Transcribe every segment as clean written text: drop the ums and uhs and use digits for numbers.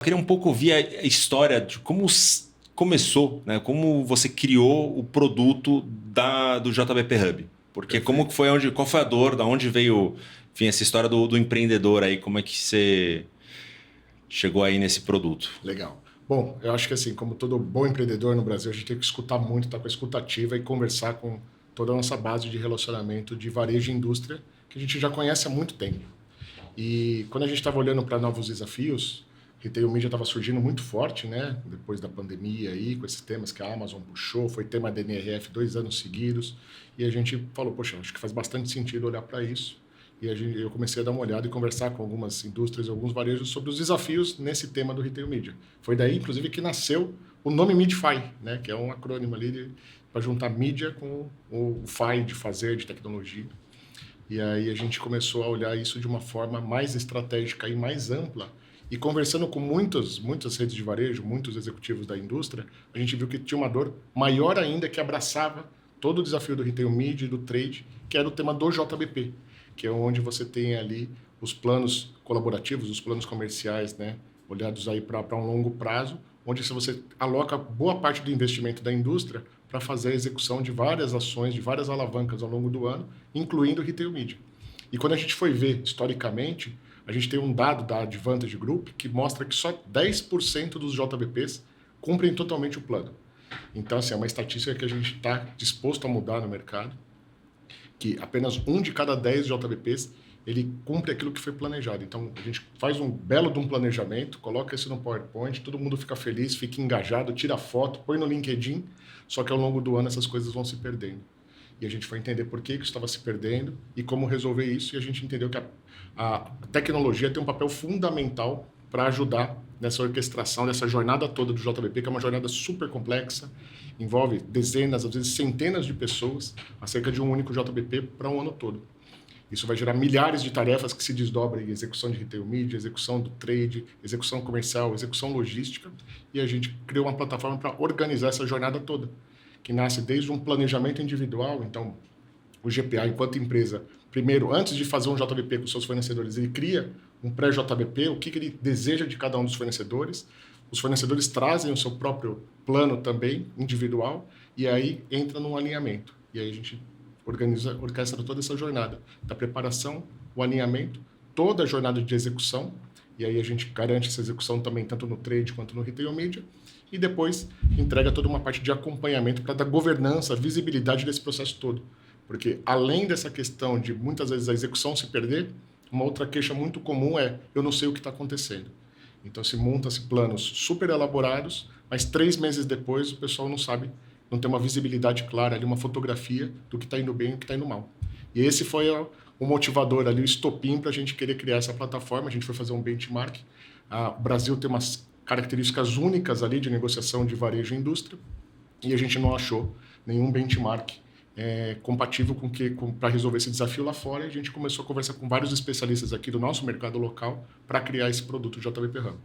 Queria um pouco ouvir a história de como começou, né? Como você criou o produto do JBP Hub. Porque como que foi, qual foi a dor, da onde veio, enfim, essa história do empreendedor aí, como é que você chegou aí nesse produto? Legal. Bom, eu acho que assim, como todo bom empreendedor no Brasil, a gente tem que escutar muito, estar com a escutativa e conversar com toda a nossa base de relacionamento de varejo e indústria, que a gente já conhece há muito tempo. E quando a gente estava olhando para novos desafios, retail media estava surgindo muito forte, né? Depois da pandemia aí, com esses temas que a Amazon puxou, foi tema da NRF 2 anos seguidos, e a gente falou, poxa, acho que faz bastante sentido olhar para isso. E eu comecei a dar uma olhada e conversar com algumas indústrias, alguns varejos sobre os desafios nesse tema do retail media. Foi daí, inclusive, que nasceu o nome Midfy, né? Que é um acrônimo ali para juntar mídia com o FI de fazer, de tecnologia. E aí a gente começou a olhar isso de uma forma mais estratégica e mais ampla. E conversando com muitas redes de varejo, muitos executivos da indústria, a gente viu que tinha uma dor maior ainda que abraçava todo o desafio do retail media e do trade, que era o tema do JBP, que é onde você tem ali os planos colaborativos, os planos comerciais, né, olhados aí para um longo prazo, onde você aloca boa parte do investimento da indústria para fazer a execução de várias ações, de várias alavancas ao longo do ano, incluindo o retail media. E quando a gente foi ver historicamente, a gente tem um dado da Advantage Group que mostra que só 10% dos JBPs cumprem totalmente o plano. Então, assim, é uma estatística que a gente está disposto a mudar no mercado, que apenas 1 de cada 10 JBPs ele cumpre aquilo que foi planejado. Então, a gente faz um belo de um planejamento, coloca isso no PowerPoint, todo mundo fica feliz, fica engajado, tira foto, põe no LinkedIn, só que ao longo do ano essas coisas vão se perdendo. E a gente foi entender por que isso estava se perdendo e como resolver isso, e a gente entendeu que a tecnologia tem um papel fundamental para ajudar nessa orquestração, nessa jornada toda do JBP, que é uma jornada super complexa, envolve dezenas, às vezes centenas de pessoas, acerca de um único JBP para um ano todo. Isso vai gerar milhares de tarefas que se desdobram em execução de retail media, execução do trade, execução comercial, execução logística, e a gente criou uma plataforma para organizar essa jornada toda, que nasce desde um planejamento individual. Então, o GPA, enquanto empresa, primeiro, antes de fazer um JBP com seus fornecedores, ele cria um pré-JBP, o que ele deseja de cada um dos fornecedores. Os fornecedores trazem o seu próprio plano também, individual, e aí entra num alinhamento. E aí a gente orquestra toda essa jornada, da preparação, o alinhamento, toda a jornada de execução, e aí a gente garante essa execução também tanto no trade quanto no retail media, e depois entrega toda uma parte de acompanhamento para dar governança, visibilidade desse processo todo. Porque além dessa questão de muitas vezes a execução se perder, uma outra queixa muito comum é eu não sei o que está acontecendo. Então se monta-se planos super elaborados, mas 3 meses depois o pessoal não sabe, não tem uma visibilidade clara ali, uma fotografia do que está indo bem e o que está indo mal. E esse foi o motivador ali, o estopim para a gente querer criar essa plataforma. A gente foi fazer um benchmark. O Brasil tem umas características únicas ali de negociação de varejo e indústria, e a gente não achou nenhum benchmark compatível para resolver esse desafio lá fora, e a gente começou a conversar com vários especialistas aqui do nosso mercado local para criar esse produto JBP Hub.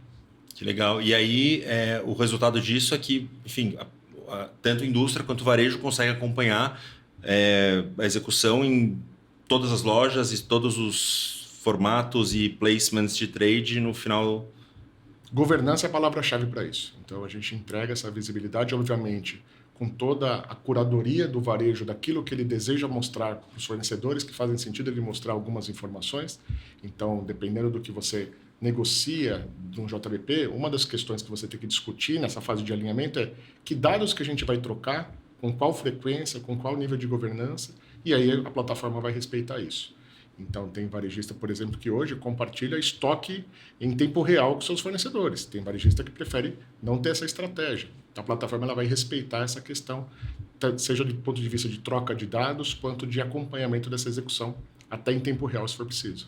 Que legal. E aí, o resultado disso é que, enfim, tanto a indústria quanto o varejo consegue acompanhar a execução em todas as lojas e todos os formatos e placements de trade no final. Governança é a palavra-chave para isso. Então, a gente entrega essa visibilidade, obviamente, com toda a curadoria do varejo, daquilo que ele deseja mostrar para os fornecedores, que fazem sentido ele mostrar algumas informações. Então, dependendo do que você negocia de um JBP, uma das questões que você tem que discutir nessa fase de alinhamento é que dados que a gente vai trocar, com qual frequência, com qual nível de governança, e aí a plataforma vai respeitar isso. Então, tem varejista, por exemplo, que hoje compartilha estoque em tempo real com seus fornecedores. Tem varejista que prefere não ter essa estratégia. Então, a plataforma ela vai respeitar essa questão, seja do ponto de vista de troca de dados, quanto de acompanhamento dessa execução, até em tempo real, se for preciso.